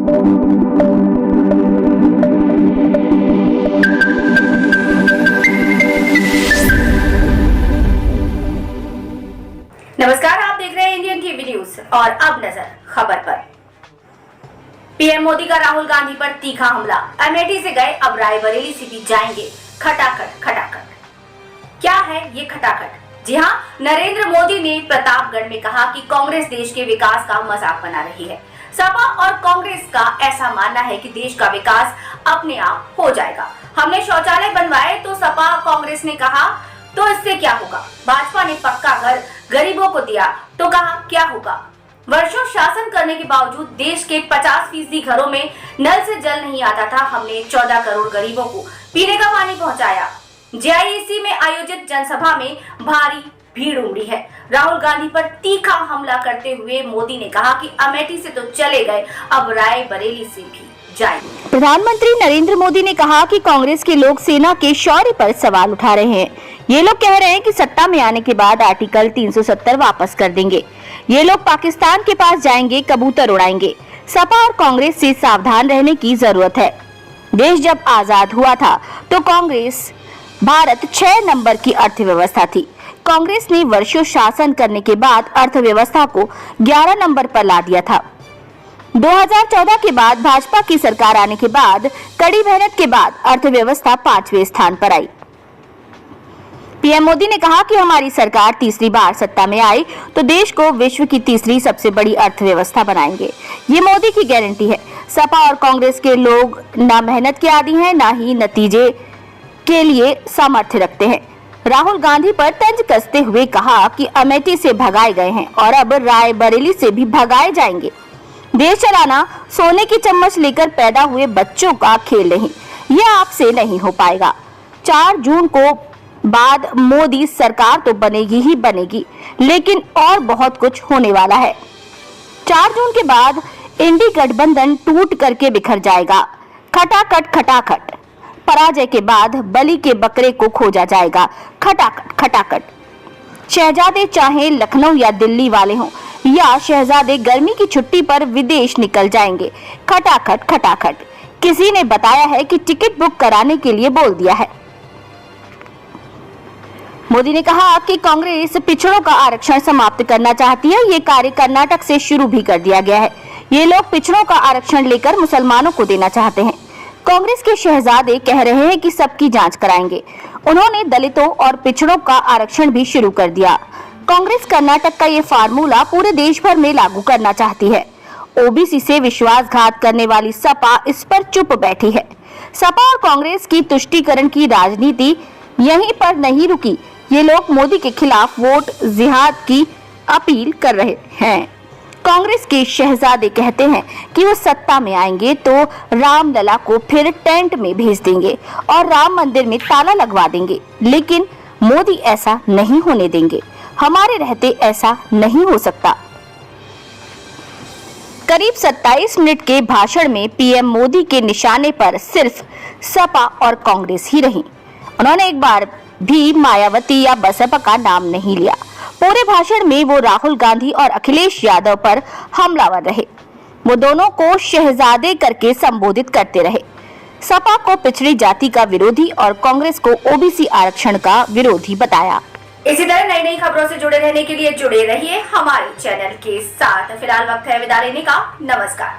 नमस्कार, आप देख रहे हैं इंडियन टीवी न्यूज और अब नजर खबर पर। पीएम मोदी का राहुल गांधी पर तीखा हमला। अमेठी से गए, अब रायबरेली से भी जाएंगे। खटाखट खटाखट। क्या है ये खटाखट? जी हां, नरेंद्र मोदी ने प्रतापगढ़ में कहा कि कांग्रेस देश के विकास का मजाक बना रही है। सपा और कांग्रेस का ऐसा मानना है कि देश का विकास अपने आप हो जाएगा। हमने शौचालय बनवाए तो सपा कांग्रेस ने कहा तो इससे क्या होगा। भाजपा ने पक्का घर गरीबों को दिया तो कहा क्या होगा। वर्षों शासन करने के बावजूद देश के 50% घरों में नल से जल नहीं आता था। हमने 14 करोड़ गरीबों को पीने का पानी पहुंचाया। जेआईसी में आयोजित जनसभा में भारी भीड़ उमड़ी है। राहुल गांधी पर तीखा हमला करते हुए मोदी ने कहा कि अमेठी से तो चले गए, अब रायबरेली से भी जाएंगे। प्रधानमंत्री नरेंद्र मोदी ने कहा कि कांग्रेस के लोग सेना के शौर्य पर सवाल उठा रहे हैं। ये लोग कह रहे हैं कि सत्ता में आने के बाद आर्टिकल 370 वापस कर देंगे। ये लोग पाकिस्तान के पास जाएंगे, कबूतर उड़ाएंगे। सपा और कांग्रेस से सावधान रहने की जरूरत है। देश जब आजाद हुआ था तो कांग्रेस भारत 6 नंबर की अर्थव्यवस्था थी। कांग्रेस ने वर्षों शासन करने के बाद अर्थव्यवस्था को 11 नंबर पर ला दिया था। 2014 के बाद भाजपा की सरकार आने के बाद कड़ी मेहनत के बाद अर्थव्यवस्था 5वें स्थान पर आई। पीएम मोदी ने कहा कि हमारी सरकार तीसरी बार सत्ता में आई तो देश को विश्व की तीसरी सबसे बड़ी अर्थव्यवस्था बनाएंगे। ये मोदी की गारंटी है। सपा और कांग्रेस के लोग ना मेहनत के आदी हैं, ना ही नतीजे के लिए सामर्थ्य रखते हैं। राहुल गांधी पर तंज कसते हुए कहा कि अमेठी से भगाए गए हैं और अब रायबरेली से भी भगाए जाएंगे। देश चलाना सोने की चम्मच लेकर पैदा हुए बच्चों का खेल नहीं, यह आपसे नहीं हो पाएगा। 4 जून को बाद मोदी सरकार तो बनेगी ही बनेगी, लेकिन और बहुत कुछ होने वाला है। 4 जून के बाद इंडी गठबंधन टूट करके बिखर जाएगा। खटाखट खटाखट। पराजय के बाद बलि के बकरे को खोजा जाएगा। खटाखट खटाखट। शहजादे चाहे लखनऊ या दिल्ली वाले हों या शहजादे गर्मी की छुट्टी पर विदेश निकल जाएंगे। खटाखट खटाखट। किसी ने बताया है कि टिकट बुक कराने के लिए बोल दिया है। मोदी ने कहा कि कांग्रेस पिछड़ों का आरक्षण समाप्त करना चाहती है। ये कार्य कर्नाटक से शुरू भी कर दिया गया है। ये लोग पिछड़ों का आरक्षण लेकर मुसलमानों को देना चाहते हैं। कांग्रेस के शहजादे कह रहे हैं कि सबकी जांच कराएंगे। उन्होंने दलितों और पिछड़ों का आरक्षण भी शुरू कर दिया। कांग्रेस कर्नाटक का ये फार्मूला पूरे देश भर में लागू करना चाहती है। ओबीसी से विश्वासघात करने वाली सपा इस पर चुप बैठी है। सपा और कांग्रेस की तुष्टीकरण की राजनीति यहीं पर नहीं रुकी। ये लोग मोदी के खिलाफ वोट जिहाद की अपील कर रहे हैं। कांग्रेस के शहजादे कहते हैं कि वो सत्ता में आएंगे तो रामलला को फिर टेंट में भेज देंगे और राम मंदिर में ताला लगवा देंगे, लेकिन मोदी ऐसा नहीं होने देंगे। हमारे रहते ऐसा नहीं हो सकता। करीब 27 मिनट के भाषण में पीएम मोदी के निशाने पर सिर्फ सपा और कांग्रेस ही रही। उन्होंने एक बार भी मायावती या बसपा का नाम नहीं लिया। पूरे भाषण में वो राहुल गांधी और अखिलेश यादव पर हमलावर रहे। वो दोनों को शहजादे करके संबोधित करते रहे। सपा को पिछड़ी जाति का विरोधी और कांग्रेस को ओबीसी आरक्षण का विरोधी बताया। इसी तरह नई नई खबरों से जुड़े रहने के लिए जुड़े रहिए हमारे चैनल के साथ। फिलहाल वक्त है विदा लेने का। नमस्कार।